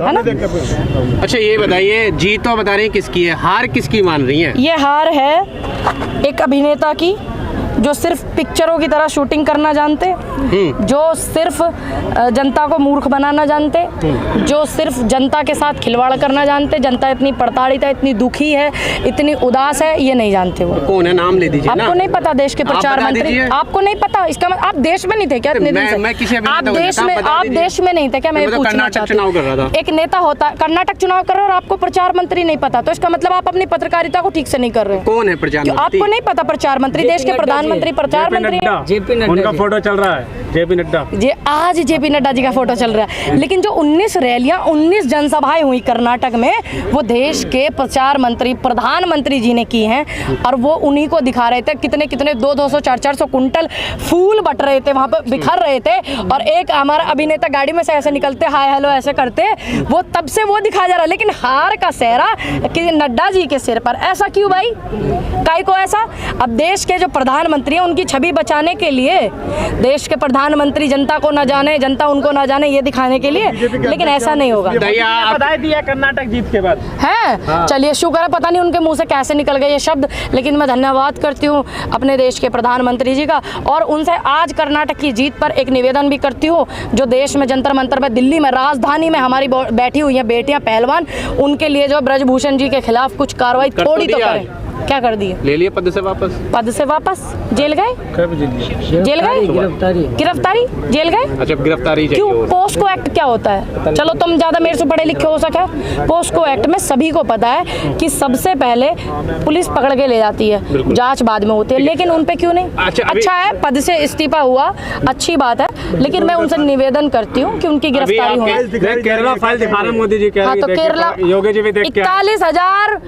है ना। अच्छा ये बताइए, जीत तो बता रही हैं किसकी है, हार किसकी मान रही हैं? ये हार है एक अभिनेता की जो सिर्फ पिक्चरों की तरह शूटिंग करना जानते, जो सिर्फ जनता को मूर्ख बनाना जानते, जो सिर्फ जनता के साथ खिलवाड़ करना जानते। जनता इतनी प्रताड़ित है, इतनी दुखी है, इतनी उदास है, ये नहीं जानते वो। कौन है, नाम ले दीजिए ना। आपको नहीं पता देश के प्रचार मंत्री? आपको नहीं पता? इसका मतलब आप देश में नहीं थे क्या इतने दिन से? आप देश में नहीं थे क्या? मैं पूछना चाहती हूँ। एक नेता होता, कर्नाटक चुनाव कर रहा है और आपको प्रचार मंत्री नहीं पता, तो इसका मतलब आप अपनी पत्रकारिता को ठीक से नहीं कर रहे। कौन है प्रचार मंत्री? आपको नहीं पता प्रचार मंत्री? देश के प्रधानमंत्री प्रचार मंत्री जेपी नड्डा, उनका फोटो चल रहा है। जेपी नड्डा आज जेपी नड्डा जी का फोटो चल रहा है, लेकिन जो 19 रैलियां 19 जनसभाएं हुई कर्नाटक में, वो देश के प्रचार मंत्री प्रधानमंत्री जी ने की हैं, और वो उन्हीं को दिखा रहे थे। कितने कितने 200 400 कुंटल फूल बट रहे थे वहां पे, बिखर रहे थे, और एक हमारा अभिनेता गाड़ी में से ऐसे निकलते, हाय हेलो ऐसे करते, वो तब से वो दिखाया जा रहा। लेकिन हार का सेहरा कि नड्डा जी के सिर पर। ऐसा क्यों भाई, काई को ऐसा? अब देश के जो प्रधानमंत्री हैं उनकी छवि बचाने के लिए, देश के प्रधानमंत्री जनता को न जाने, जनता उनको न जाने, ये दिखाने के लिए, लेकिन ऐसा नहीं होगा। बधाई दिया कर्नाटक जीत के बाद है। चलिए शुक्र है, पता नहीं उनके मुंह से कैसे निकल गए ये शब्द, लेकिन मैं धन्यवाद करती हूँ अपने देश के प्रधानमंत्री जी का, और उनसे आज कर्नाटक की जीत पर एक निवेदन भी करती हूँ। जो देश में जंतर मंतर में, दिल्ली में, राजधानी में हमारी बैठी हुई हैं बेटियां पहलवान, उनके लिए जो ब्रजभूषण जी के खिलाफ कुछ कार्रवाई थोड़ी तो करें। क्या कर दिए? ले लिए पद से वापस? पद से वापस? जेल गए? जेल गए? गिरफ्तारी? जेल गए? अच्छा गिरफ्तारी क्यों? पोस्को एक्ट क्या होता है? चलो तुम ज्यादा मेरे से पढ़े लिखे हो सके, पोस्को एक्ट में सभी को पता है कि सबसे पहले पुलिस पकड़ के ले जाती है, जांच बाद में होती है, लेकिन उन पे क्यों नहीं? अच्छा है, पद से इस्तीफा हुआ, अच्छी बात है, लेकिन मैं उनसे निवेदन करती हूँ कि उनकी गिरफ्तारी हो। केरला फाइल दिखा रहे मोदी जी, हाँ तो केरला योगी जी 41,000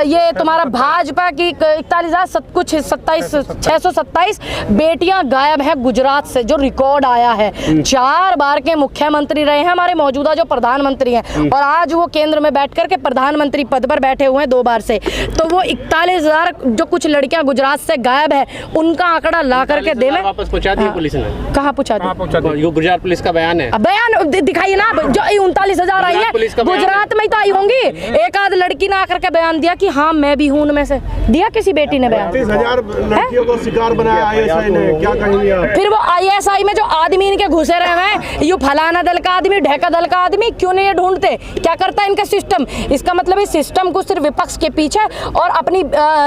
ये तुम्हारा भाजपा की 41,000 कुछ 627 बेटियां गायब है गुजरात से, जो रिकॉर्ड आया है। 4 बार के मुख्यमंत्री रहे हैं हमारे मौजूदा जो प्रधानमंत्री हैं, और आज वो केंद्र में बैठ करके प्रधानमंत्री पद पर बैठे हुए हैं 2 बार से। तो वो 41,000 जो कुछ लड़कियां गुजरात से गायब है, उनका आंकड़ा ला करके दे में वापस पहुंचा दिया पुलिस ने। कहाँ पहुंचा दिया? यो गुजरात पुलिस का बयान है। बयान दिखाइए ना, जो 39,000 आई है गुजरात में ही तो आई होंगी। एक आध लड़की ने आकर के बयान दिया कि हाँ मैं भी हूँ उनमें से, दिया किसी बेटी ने बयान? 30,000 लड़कियों को शिकार बनाया आईएसआई ने, क्या कहेंगे आप? फिर वो आईएसआई में जो आदमी इनके घुसे रहे हैं, ये फलाना दल का आदमी, ढेका दल का आदमी, क्यों नहीं ये ढूंढते? क्या करता है इनका सिस्टम? इसका मतलब इस सिस्टम को सिर्फ विपक्ष के पीछे और अपनी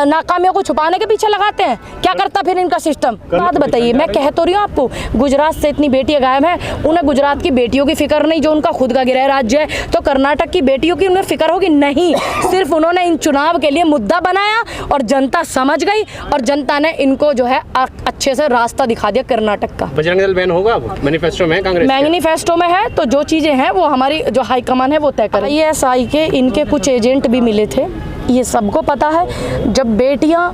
नाकामियों को छुपाने के पीछे लगाते हैं। क्या करता फिर इनका सिस्टम? बात बताइए। मैं कह तो रही हूँ आपको, गुजरात से इतनी बेटियां गायब हैं, उन्हें गुजरात की बेटियों की फिक्र नहीं जो उनका खुद का गृह राज्य है। तो कर्नाटक की बेटियों की उन्हें फिक्र होगी नहीं, सिर्फ उन्होंने इन चुनाव के लिए मुद्दा बनाया और जनता समझ गई, और जनता ने इनको जो है अच्छे से रास्ता दिखा दिया कर्नाटक का। बजरंग दल बैन होगा? मैनिफेस्टो में कांग्रेस, मैनिफेस्टो में है, तो जो चीजें हैं वो हमारी जो हाईकमान है वो तय करें। आईएसआई के इनके कुछ एजेंट भी मिले थे, ये सबको पता है। जब बेटियां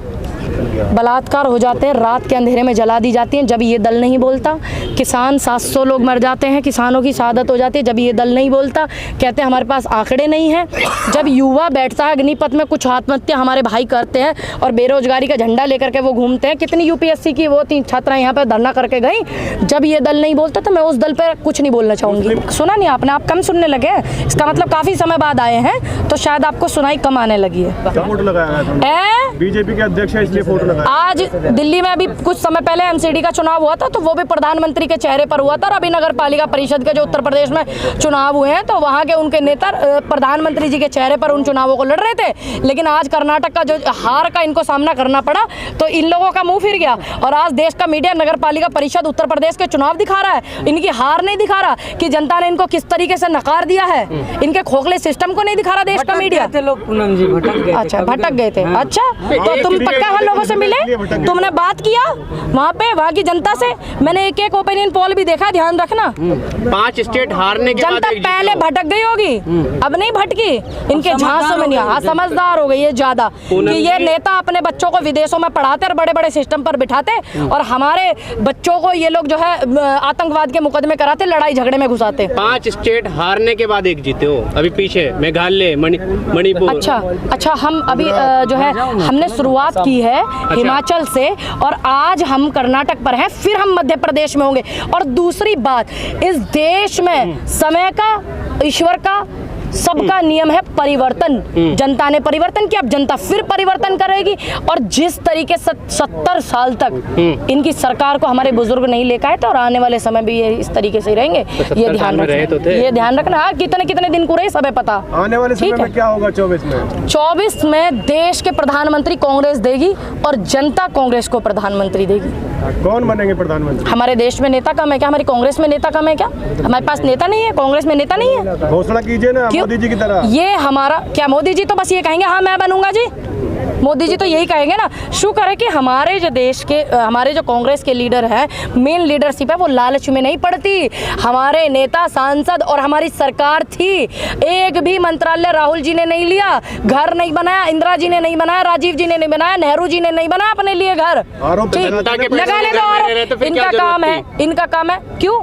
बलात्कार हो जाते हैं, रात के अंधेरे में जला दी जाती हैं, जब ये दल नहीं बोलता। किसान 700 लोग मर जाते हैं, किसानों की शहादत हो जाती है, जब ये दल नहीं बोलता। कहते हैं हमारे पास आंकड़े नहीं हैं। जब युवा बैठता है अग्निपथ में, कुछ आत्महत्या हमारे भाई करते हैं और बेरोजगारी का झंडा लेकर के वो घूमते हैं। कितनी यूपीएससी की वो 3 छात्राएं यहाँ पर धरना करके गई, जब ये दल नहीं बोलता। तो मैं उस दल पर कुछ नहीं बोलना चाहूँगी। सुना नहीं आपने? आप कम सुनने लगे, इसका मतलब काफ़ी समय बाद आए हैं, तो शायद आपको सुनाई कम आने लगी है। बीजेपी के अध्यक्ष है इसलिए फोटो लगाया। आज दिल्ली में अभी कुछ समय पहले एमसीडी का चुनाव हुआ था, तो वो भी प्रधानमंत्री के चेहरे पर हुआ था। और अभी नगर पालिका परिषद के जो उत्तर प्रदेश में चुनाव हुए हैं, तो वहाँ के उनके नेता प्रधानमंत्री जी के चेहरे पर उन चुनावों को लड़ रहे थे। लेकिन आज कर्नाटक का जो हार का इनको सामना करना पड़ा, तो इन लोगों का मुंह फिर गया। और आज देश का मीडिया नगर पालिका परिषद उत्तर प्रदेश के चुनाव दिखा रहा है, इनकी हार नहीं दिखा रहा कि जनता ने इनको किस तरीके से नकार दिया है। इनके खोखले सिस्टम को नहीं दिखा रहा देश का मीडिया। अच्छा, भटक गए थे। अच्छा, तो तुम पक्का हर लोगों से मिले, तुमने बात किया वहाँ पे, वहाँ की जनता से? मैंने एक ओपिनियन पोल भी देखा, ध्यान रखना। 5 स्टेट हारने के बाद जनता पहले भटक गई होगी, अब नहीं भटकी। इनके झांसों में नहीं। हाँ, समझदार हो गई है ज्यादा कि ये नेता अपने बच्चों को विदेशों में पढ़ाते और बड़े बड़े सिस्टम पर बिठाते, और हमारे बच्चों को ये लोग जो है आतंकवाद के मुकदमे कराते, लड़ाई झगड़े में घुसाते। 5 स्टेट हारने के बाद एक जीते हो, अभी पीछे मेघालय, मणिपुर। अच्छा, हम अभी जो है हमने शुरुआत की है हिमाचल से, और आज हम कर्नाटक पर हैं, फिर हम मध्य प्रदेश में होंगे। और दूसरी बात, इस देश में समय का ईश्वर का सबका नियम है परिवर्तन। जनता ने परिवर्तन किया, अब जनता फिर परिवर्तन करेगी। और जिस तरीके से 70 साल तक इनकी सरकार को हमारे बुजुर्ग नहीं लेकर आए थे, और आने वाले समय भी ये इस तरीके से ही रहेंगे, ये ध्यान रखना। ये ध्यान रखना। हाँ, कितने कितने दिन को रहे सब है पता। आने वाले समय में क्या होगा 24 में? 24 में देश के प्रधानमंत्री कांग्रेस देगी और जनता कांग्रेस को प्रधानमंत्री देगी। कौन बनेंगे प्रधानमंत्री? हमारे देश में नेता कम है क्या? हमारी कांग्रेस में नेता कम है क्या? हमारे पास नेता नहीं है, कांग्रेस में नेता नहीं है। घोषणा कीजिए ना मोदी जी की तरह। ये हमारा क्या, मोदी जी तो बस ये कहेंगे हाँ मैं बनूंगा जी। मोदी जी तो यही कहेंगे ना। शुक्र है कि हमारे जो देश के हमारे जो कांग्रेस के लीडर हैं, मेन लीडरशिप है, वो लालच में नहीं पड़ती। हमारे नेता सांसद और हमारी सरकार थी, एक भी मंत्रालय राहुल जी ने नहीं लिया, घर नहीं बनाया, इंदिरा जी ने नहीं बनाया, राजीव जी ने नहीं बनाया, नेहरू जी ने नहीं बनाया अपने लिए घर। लगाने दो आरोप, इनका काम है, इनका काम है। क्यों?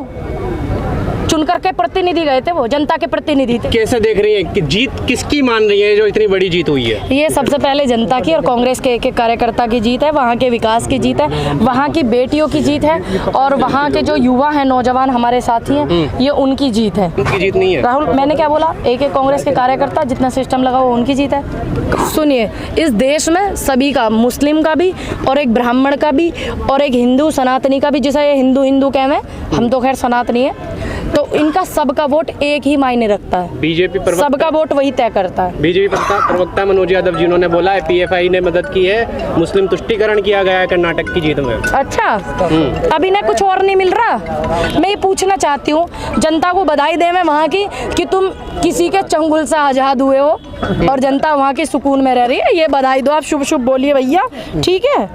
चुनकर के प्रतिनिधि गए थे, वो जनता के प्रतिनिधि थे। कैसे देख रही हैं कि जीत किसकी मान रही है, जो इतनी बड़ी जीत हुई है? ये सबसे पहले जनता की और कांग्रेस के एक एक कार्यकर्ता की जीत है, वहाँ के विकास की जीत है, वहाँ की बेटियों की जीत है, और वहाँ के जो युवा हैं, नौजवान हमारे साथी हैं, ये उनकी जीत है। उनकी जीत नहीं है राहुल, मैंने क्या बोला? एक एक कांग्रेस के कार्यकर्ता जितना सिस्टम लगा वो उनकी जीत है। सुनिए, इस देश में सभी का, मुस्लिम का भी और एक ब्राह्मण का भी और एक हिंदू सनातनी का भी, जिसे ये हिंदू हिंदू कहते हैं, हम तो खैर सनातनी है, तो इनका सबका वोट एक ही मायने रखता है। बीजेपी सबका वोट वही तय करता है। बीजेपी प्रवक्ता मनोज यादव जी ने बोला है पीएफआई ने मदद की है, मुस्लिम तुष्टीकरण किया गया है कर्नाटक की जीत में। अच्छा, अब इन्हें कुछ और नहीं मिल रहा। मैं ये पूछना चाहती हूँ, जनता को बधाई दे मैं वहाँ की कि तुम किसी के चंगुल से आज़ाद हुए हो और जनता वहाँ के सुकून में रह रही है। ये बधाई दो आप, शुभ शुभ बोलिए भैया। ठीक है,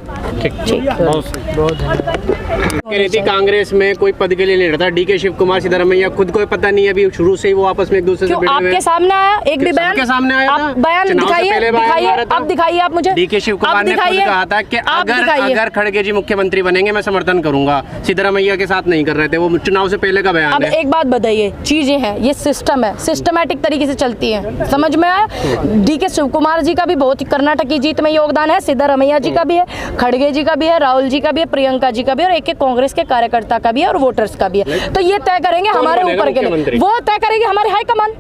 कह रही थी कांग्रेस में कोई पद के लिए नहीं रहता, डीके शिव कुमार सिद्धरमैया खुद को पता नहीं है, अभी शुरू से ही वो आपस में एक दूसरे से भिड़े हुए हैं। आपके सामने आया एक भी बयान? सबके सामने आया था। आप बयान दिखाइए, दिखाइए, अब दिखाइए आप मुझे। डीके शिव कुमार ने खुद कहा था कि अगर खड़गे जी मुख्यमंत्री बनेंगे मैं समर्थन करूंगा, सिद्धरमैया के साथ नहीं कर रहे थे, वो चुनाव से पहले का बयान अब है। एक बात बताइए, चीजें हैं, ये सिस्टम है, सिस्टमैटिक तरीके से चलती है, समझ में आया? डीके शिव कुमार जी का भी बहुत कर्नाटक की जीत में योगदान है, सिद्धरमैया जी का भी है, खड़गे जी का भी है, राहुल जी का भी है, प्रियंका जी का भी है, और एक एक कांग्रेस के कार्यकर्ता का भी है और वोटर्स का भी है। तो ये तय करेंगे हमारे ऊपर के लिए, वो तय करेंगे हमारे हाईकमान।